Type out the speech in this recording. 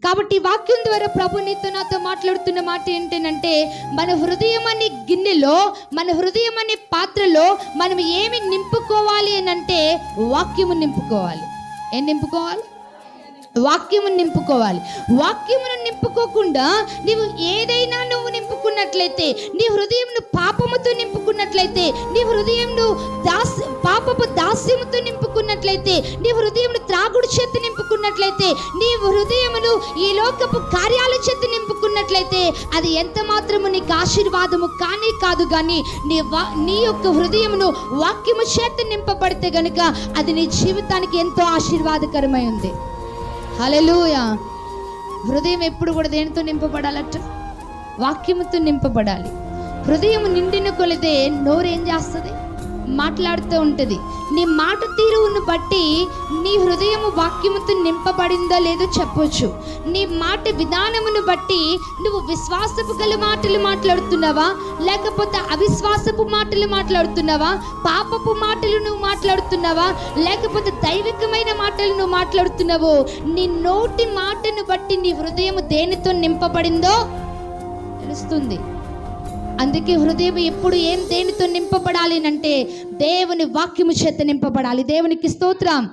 కాబట్టి ఈ వాక్యం ద్వారా ప్రభు నీతో నాతో మాట్లాడుతున్న మాట ఏంటంటే, మన హృదయం అనే గిన్నెలో, మన హృదయం అనే పాత్రలో మనం ఏమి నింపుకోవాలి అని అంటే వాక్యము నింపుకోవాలి. ఏం నింపుకోవాలి? వాక్యమును నింపుకోవాలి. వాక్యమును నింపుకోకుండా నీవు ఏదైనా నువ్వు నింపుకున్నట్లయితే, నీ హృదయంను పాపముతో నింపుకున్నట్లయితే, నీ హృదయంను పాపపు దాస్యముతో నింపుకున్నట్లయితే, నీ హృదయంను త్రాగుడు చేత నింపుకున్నట్లయితే, నీ హృదయమును ఈ లోకపు కార్యాల చేత నింపుకున్నట్లయితే అది ఎంత మాత్రము నీకు ఆశీర్వాదము కానీ కాదు. కానీ నీ యొక్క హృదయమును వాక్యము చేత నింపబడితే గనుక అది నీ జీవితానికి ఎంతో ఆశీర్వాదకరమై ఉంది. హల్లెలూయా. హృదయం ఎప్పుడు కూడా దేనితో నింపబడాలట? వాక్యముతో నింపబడాలి. హృదయం నిండిన కొలిదే నోరు ఏం చేస్తుంది? మాట్లాడుతూ ఉంటుంది. నీ మాట తీరును బట్టి నీ హృదయము వాక్యముతో నింపబడిందో లేదో చెప్పొచ్చు. నీ మాట విధానమును బట్టి నువ్వు విశ్వాసపు గల మాటలు మాట్లాడుతున్నావా, లేకపోతే అవిశ్వాసపు మాటలు మాట్లాడుతున్నావా, పాపపు మాటలు నువ్వు మాట్లాడుతున్నావా, లేకపోతే దైవికమైన మాటలు నువ్వు మాట్లాడుతున్నావో, నీ నోటి మాటను బట్టి నీ హృదయం దేనితో నింపబడిందో తెలుస్తుంది. అందుకే హృదయం ఎప్పుడు దేనితో నింపబడాలి అంటే దేవుని వాక్యము చేత నింపబడాలి. దేవునికి స్తోత్రం.